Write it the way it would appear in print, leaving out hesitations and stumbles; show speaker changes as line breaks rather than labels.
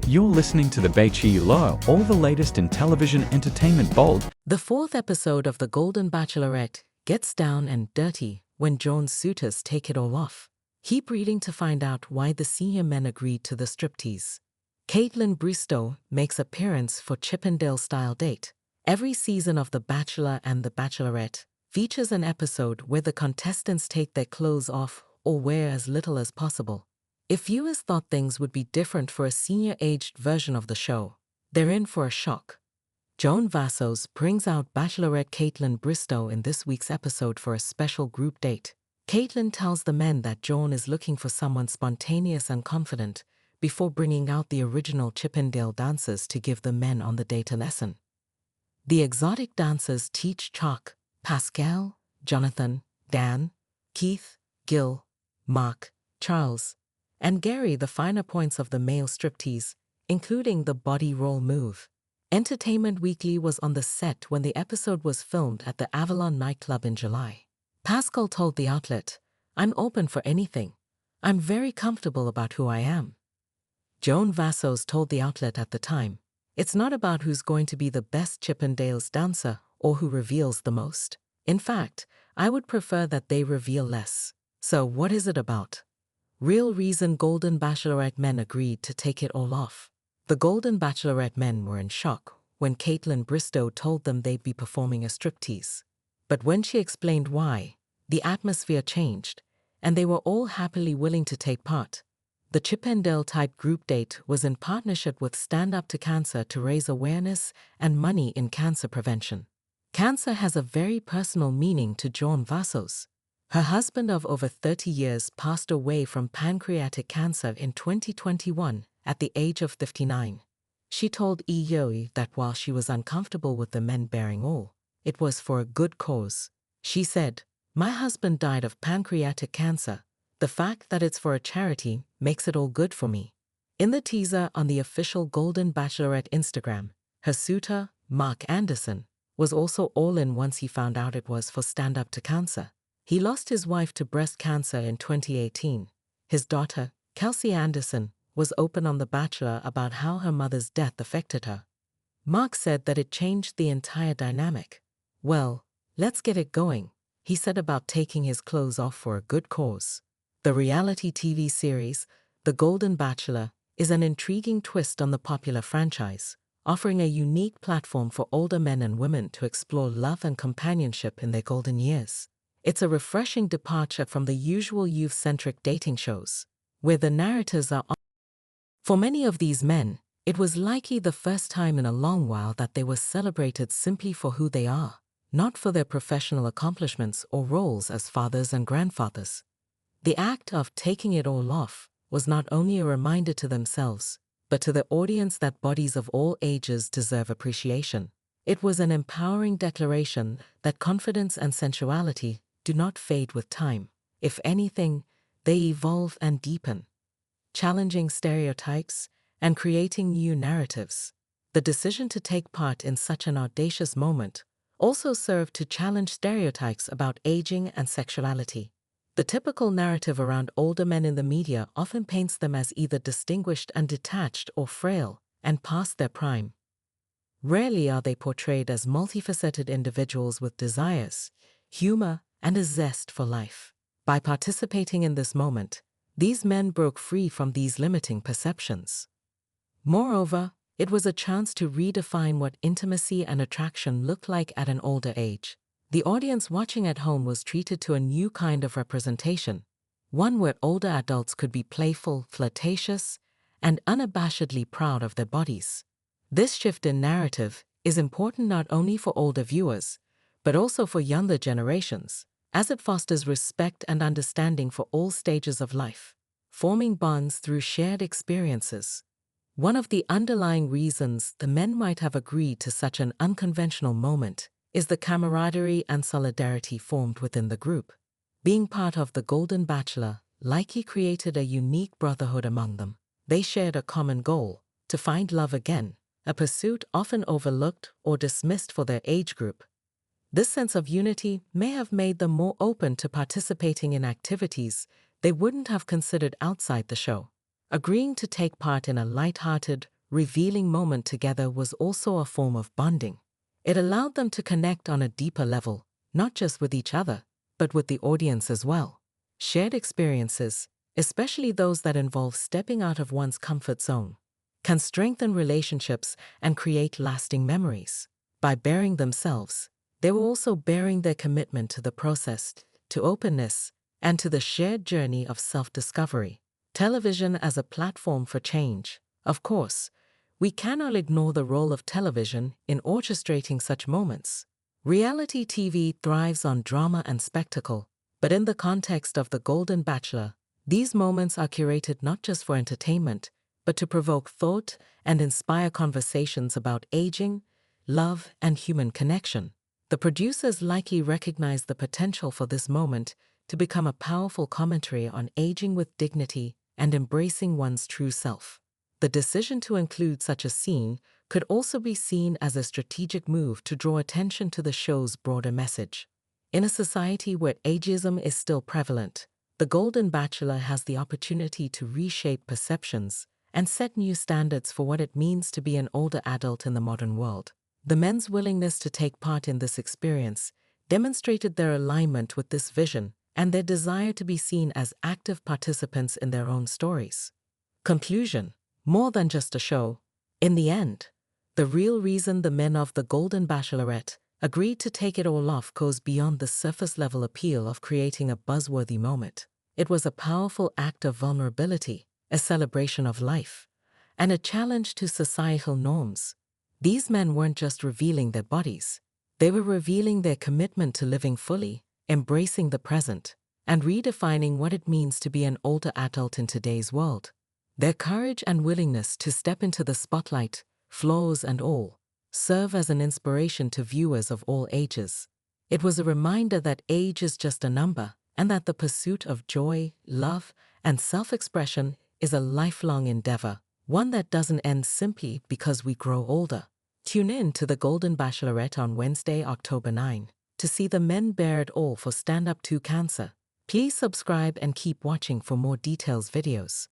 You're listening to the Bachelor, all the latest in television entertainment bold.
The fourth episode of The Golden Bachelorette gets down and dirty when John's suitors take it all off. Keep reading to find out why the senior men agreed to the striptease. Caitlin Bristow makes appearance for Chippendale-style date. Every season of The Bachelor and The Bachelorette features an episode where the contestants take their clothes off or wear as little as possible. If viewers thought things would be different for a senior-aged version of the show, they're in for a shock. Joan Vassos brings out Bachelorette Caitlin Bristow in this week's episode for a special group date. Caitlin tells the men that Joan is looking for someone spontaneous and confident before bringing out the original Chippendale dancers to give the men on the date a lesson. The exotic dancers teach Chuck, Pascal, Jonathan, Dan, Keith, Gil, Mark, Charles, and Gary the finer points of the male striptease, including the body roll move. Entertainment Weekly was on the set when the episode was filmed at the Avalon nightclub in July. Pascal told the outlet, "I'm open for anything. I'm very comfortable about who I am." Joan Vassos told the outlet at the time, "It's not about who's going to be the best Chippendales dancer or who reveals the most. In fact, I would prefer that they reveal less. So what is it about?" Real reason Golden Bachelorette men agreed to take it all off. The Golden Bachelorette men were in shock when Caitlin Bristow told them they'd be performing a striptease. But when she explained why, the atmosphere changed, and they were all happily willing to take part. The Chippendale-type group date was in partnership with Stand Up to Cancer to raise awareness and money in cancer prevention. Cancer has a very personal meaning to Joan Vassos. Her husband of over 30 years passed away from pancreatic cancer in 2021 at the age of 59. She told EOE that while she was uncomfortable with the men bearing all, it was for a good cause. She said, "My husband died of pancreatic cancer. The fact that it's for a charity makes it all good for me." In the teaser on the official Golden Bachelorette Instagram, her suitor, Mark Anderson, was also all in once he found out it was for Stand Up to Cancer. He lost his wife to breast cancer in 2018. His daughter, Kelsey Anderson, was open on The Bachelor about how her mother's death affected her. Mark said that it changed the entire dynamic. "Well, let's get it going," he said about taking his clothes off for a good cause. The reality TV series, The Golden Bachelor, is an intriguing twist on the popular franchise, offering a unique platform for older men and women to explore love and companionship in their golden years. It's a refreshing departure from the usual youth-centric dating shows, where the narratives are. For many of these men, it was likely the first time in a long while that they were celebrated simply for who they are, not for their professional accomplishments or roles as fathers and grandfathers. The act of taking it all off was not only a reminder to themselves, but to the audience that bodies of all ages deserve appreciation. It was an empowering declaration that confidence and sensuality do not fade with time. If anything, they evolve and deepen, challenging stereotypes and creating new narratives. The decision to take part in such an audacious moment also served to challenge stereotypes about aging and sexuality. The typical narrative around older men in the media often paints them as either distinguished and detached or frail and past their prime. Rarely are they portrayed as multifaceted individuals with desires, humor, and a zest for life. By participating in this moment, these men broke free from these limiting perceptions. Moreover, it was a chance to redefine what intimacy and attraction looked like at an older age. The audience watching at home was treated to a new kind of representation, one where older adults could be playful, flirtatious, and unabashedly proud of their bodies. This shift in narrative is important not only for older viewers, but also for younger generations, as it fosters respect and understanding for all stages of life, forming bonds through shared experiences. One of the underlying reasons the men might have agreed to such an unconventional moment is the camaraderie and solidarity formed within the group. Being part of the Golden Bachelor likely created a unique brotherhood among them. They shared a common goal, to find love again, a pursuit often overlooked or dismissed for their age group. This sense of unity may have made them more open to participating in activities they wouldn't have considered outside the show. Agreeing to take part in a light-hearted, revealing moment together was also a form of bonding. It allowed them to connect on a deeper level, not just with each other, but with the audience as well. Shared experiences, especially those that involve stepping out of one's comfort zone, can strengthen relationships and create lasting memories. By bearing themselves, they were also bearing their commitment to the process, to openness, and to the shared journey of self-discovery. Television as a platform for change. Of course, we cannot ignore the role of television in orchestrating such moments. Reality TV thrives on drama and spectacle, but in the context of The Golden Bachelor, these moments are curated not just for entertainment, but to provoke thought and inspire conversations about aging, love, and human connection. The producers likely recognized the potential for this moment to become a powerful commentary on aging with dignity and embracing one's true self. The decision to include such a scene could also be seen as a strategic move to draw attention to the show's broader message. In a society where ageism is still prevalent, The Golden Bachelor has the opportunity to reshape perceptions and set new standards for what it means to be an older adult in the modern world. The men's willingness to take part in this experience demonstrated their alignment with this vision and their desire to be seen as active participants in their own stories. Conclusion: more than just a show. In the end, the real reason the men of The Golden Bachelorette agreed to take it all off goes beyond the surface-level appeal of creating a buzzworthy moment. It was a powerful act of vulnerability, a celebration of life, and a challenge to societal norms. These men weren't just revealing their bodies, they were revealing their commitment to living fully, embracing the present, and redefining what it means to be an older adult in today's world. Their courage and willingness to step into the spotlight, flaws and all, serve as an inspiration to viewers of all ages. It was a reminder that age is just a number, and that the pursuit of joy, love, and self-expression is a lifelong endeavor, one that doesn't end simply because we grow older. Tune in to The Golden Bachelorette on Wednesday, October 9, to see the men bear it all for Stand Up to Cancer. Please subscribe and keep watching for more details videos.